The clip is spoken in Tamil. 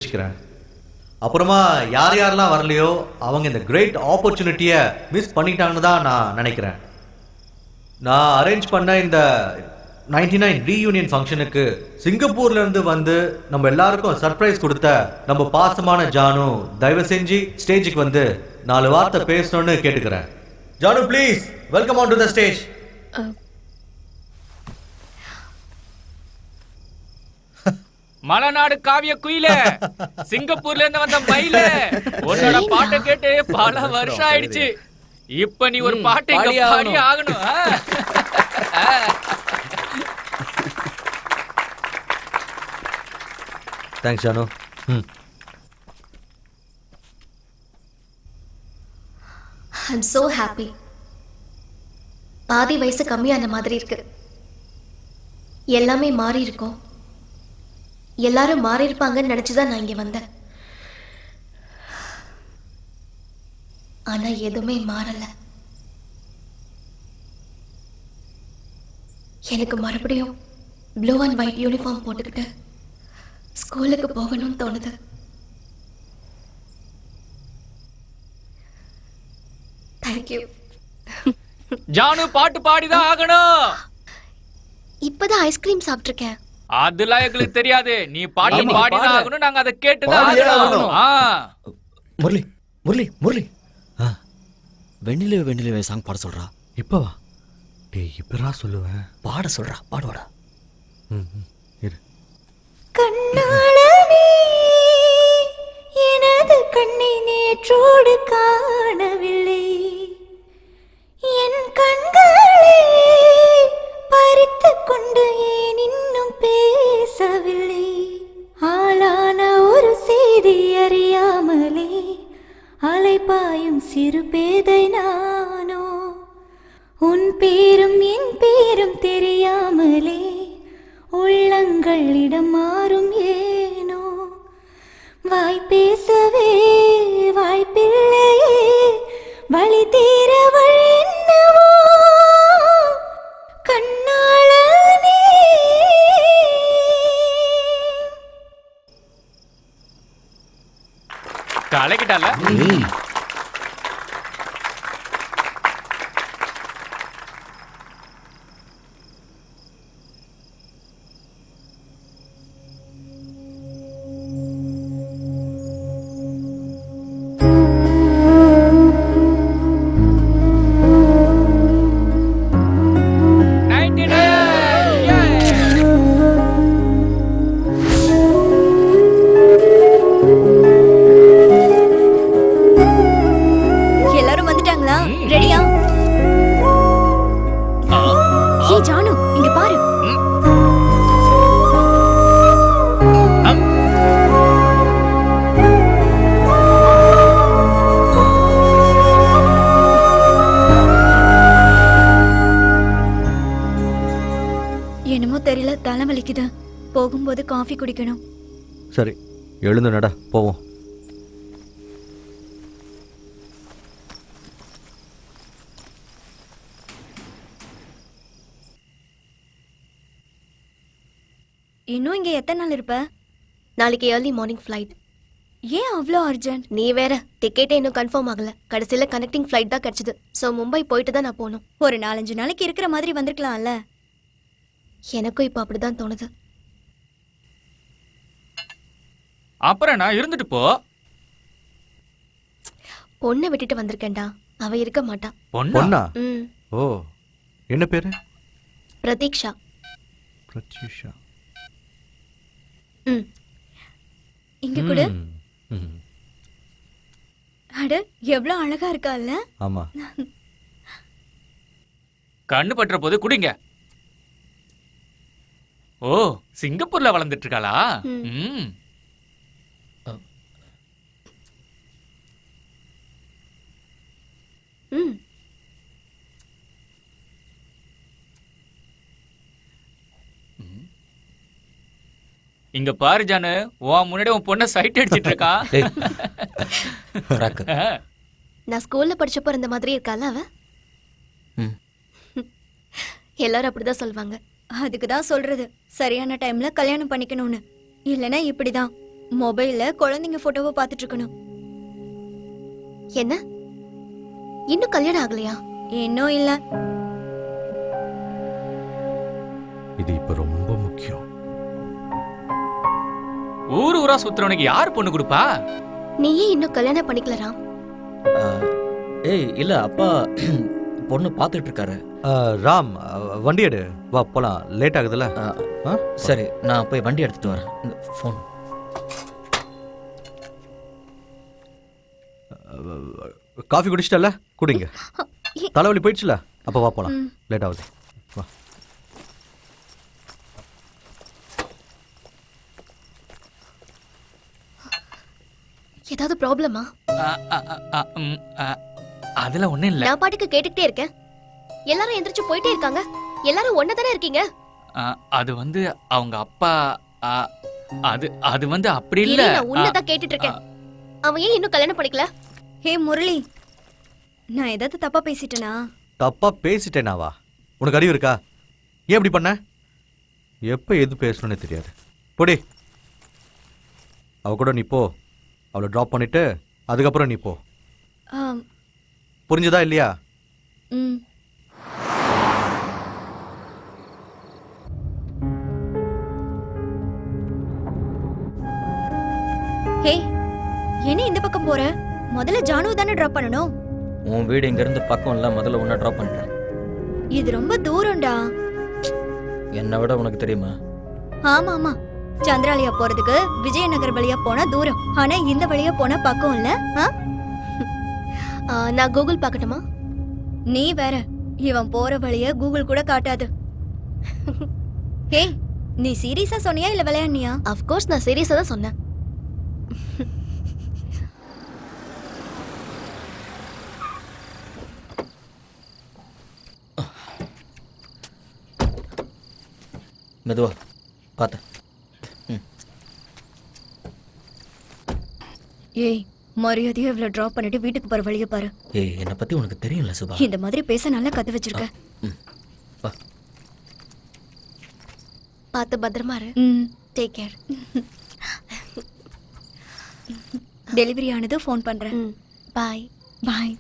வச்சுக்கிறேன். அப்புறமா யார் யாரெல்லாம் வரலையோ அவங்க இந்த கிரேட் ஆப்பர்ச்சுனிட்டியை மிஸ் பண்ணிட்டாங்கன்னு தான் நான் நினைக்கிறேன். நான் அரேஞ்ச் பண்ண இந்த 99 ரீயூனியன் ஃபங்க்ஷனுக்கு சிங்கப்பூர்ல இருந்து வந்து நம்ம எல்லாருக்கும் சர்ப்ரைஸ் கொடுத்த நம்ம பாசமான ஜானு தயவு செஞ்சு ஸ்டேஜுக்கு வந்து 4 வார்த்தை பேசணும்னு கேட்டுக்கிறேன். Janu please welcome on to the stage. மலைநாடு காவிய குயில, சிங்கப்பூர்ல இருந்து வந்த மயில, உன்னோட பாட்டை கேட்டு பல வருஷம் ஆயிடுச்சு. இப்ப நீ ஒரு பாட்டை பாடி ஆகணும். Thanks Jaanu. I'm so happy. பாதி வயசு கம்மியான மாதிரி இருக்கு. எல்லாமே மாறி இருக்கும். எல்லாரும் மாறி இருப்பாங்கன்னு நினைச்சுதான் நான் இங்க வந்தேன். ஆனா எதுவுமே மாறல. எனக்கு மறுபடியும் ப்ளூ அண்ட் ஒயிட் யூனிஃபார்ம் போட்டுக்கிட்டு ஸ்கூலுக்கு போகணும்னு தோணுது. தேங்க்யூ. ஜானு பாட்டு பாடிதான் ஆகணும். இப்பதான் ஐஸ்கிரீம் சாப்பிட்டிருக்கேன். அதெல்லாம் எங்களுக்கு தெரியாது. நீ பாட்டு பாடிதான் ஆகணும். நாங்க அதை கேட்டுதான் ஆகணும். முரளி முரளி முரளி வெண்ணிலவே வெண்ணிலவே சாங் பாட சொல்றா. இப்பவா? டேய் இப்பரா சொல்லுவேன். பாட சொல்றா, பாடுவாடா. இரு. கண்ணாளனே எனது கண்ணை நேற்றோடு காணவில்லை, என் கண்களே பறித்துக் கொண்டு ஏன் இன்னும் பேசவில்லை, ஆளான ஒரு செய்தி அறியாமலே அலைபாயும் சிறு பேதை நானோ, உன் பேரும் என் பேரும் தெரியாமலே உள்ளங்களிடம் மாறும் ஏனோ, வாய் பேசவே வாய்ப்பில்லையே வழி தீர வழி என்னவோ கண்ணாளனே. கலக்கிட்டால. என்னமோ தெரியல, தலைவலிக்குது. போகும்போது காஃபி குடிக்கணும். சரி எழுந்து நட போவோம். இன்னும் இங்க எத்தனை நாள் இருப்ப? நாளைக்கு ஏர்லி மார்னிங் ஃப்ளைட். ஏன் அவ்வளோ அர்ஜென்ட்? நீ வேற, டிக்கெட்டே இன்னும் கன்ஃபார்ம் ஆகல. கடைசியில கனெக்டிங் ஃப்ளைட் தான் கிடைச்சது. ஸோ மும்பை போயிட்டு தான் நான் போகணும். ஒரு 4-5 நாளைக்கு இருக்கிற மாதிரி வந்திருக்கலாம்ல. எனக்கும் இப்போ அப்படிதான் தோணுது. அப்புறம் நான் இருந்துட்டு போ. பொண்ணை விட்டுட்டு வந்திருக்கேன்டா, அவ இருக்க மாட்டான். பொண்ணா? ம், ஓ என்ன பேரு? பிரதீக்ஷா. பிரத்யூஷா. ம், இங்க கூட. அட எவ்வளோ அழகா இருக்கால்ல. ஆமா. கண்ணு பற்ற போது குடிங்க. ஓ சிங்கப்பூர்ல வளர்ந்துட்டு இருக்காளா? ம். ம், இங்க பாரு ஜானு, உன் முன்னாடி உன் பொண்ணை சைட் அடிச்சிட்டு இருக்கா. நான் ஸ்கூல்ல படிச்சப்போ இருந்த மாதிரி இருக்கால அவ. எல்லாரும் அப்படிதான் சொல்லுவாங்க. அதுக்கு தான் சொல்றது, சரியான டைம்ல கல்யாணம் பண்ணிக்கணும்னு. இல்லைன்னா இப்படிதான் மொபைல்ல குழந்தைங்க போட்டோவை பார்த்துட்டு இருக்கணும். என்ன இன்னும் கல்யாணம் ஆகலையா? இன்னும் இல்ல. இது இப்ப ரொம்ப முக்கியம். ஊரா சுத்துறவனுக்கு யார் பொண்ணு கொடுப்பா? நீ ஏன் இன்னும் கல்யாணம் பண்ணிக்கல ராம்? ஏய் இல்ல அப்பா பொண்ணு பார்த்துட்டு இருக்காரு. ராம், வண்டி எடு, வா போலாம். லேட் ஆகுதுல்ல. சரி நான் போய் வண்டி எடுத்துட்டு வரேன். இந்த ஃபோன். காஃபி குடிச்சிட்டல, குடிங்க. தலைவலி போயிடுச்சுல, அப்ப வா போலாம். லேட் ஆகுது, வா. ஏதாவது ப்ராப்ளமா? அதுல ஒண்ணும் இல்ல. நான் பாட்டுக்கு கேட்டுக்கிட்டே இருக்கேன். எல்லாரும் எந்திரிச்சு போயிட்டே இருக்காங்க. எல்லாரும் ஒண்ணதானே இருக்கீங்க. அது வந்து அவங்க அப்பா. அது வந்து அப்படி இல்ல. நான் உன்னதான் கேட்டுட்டு இருக்கேன். அவன் ஏன் இன்னும் கல்யாணம் பண்ணிக்கல? ஹே முரளி, நான் ஏதாவது தப்பா பேசிட்டேனா? தப்பா பேசிட்டேனாவா? உனக்கு அறிவு இருக்கா? ஏன் இப்படி பண்ண? எப்ப எது பேசணும்னு தெரியாது. போடி, அவ கூட நீ போ. அவளை ட்ராப் பண்ணிட்டு அதுக்கப்புறம் நீ போ. ஆம், புரிஞ்சுதா இல்லையா? ம். ஹே, என்ன இந்த பக்கம் போற? முதல்ல ஜானு தானே டிராப் பண்ணணும். உன் வீடு இங்க இருந்து பக்கம் இல்ல, முதல்ல உன்னை ட்ராப் பண்ணிட்டேன். இது ரொம்ப தூரம்டா. என்னை விட உனக்கு தெரியுமா? ஆமா ஆமா, சந்திராலயா போறதுக்கு விஜயநகர் வழியா போனா தூரம், ஆனா இந்த வழியா போனா பக்கம் இல்ல. நான் கூகுள் பார்க்கட்டுமா? நீ வேற, இவன் போற வழிய கூகுள் கூட காட்டாது. ஹே, நீ சீரியஸா சொன்னியா இல்ல விளையாடுனியா? ஆஃப் கோர்ஸ் நான் சீரியஸா தான் சொன்னேன். மெதுவா பார்த்த. ஏய், மரியாதையா இவ்வளவு டிராப் பண்ணிட்டு வீட்டுக்கு போற வழிய பாரு. ஏய் என்னை பத்தி உனக்கு தெரியும்ல சுபா. இந்த மாதிரி பேச நல்லா கத்து வச்சிருக்க. வா. பார்த்து பத்திரமா இரு. Take care. டெலிவரி ஆனது ஃபோன் பண்றேன். பாய். பாய்.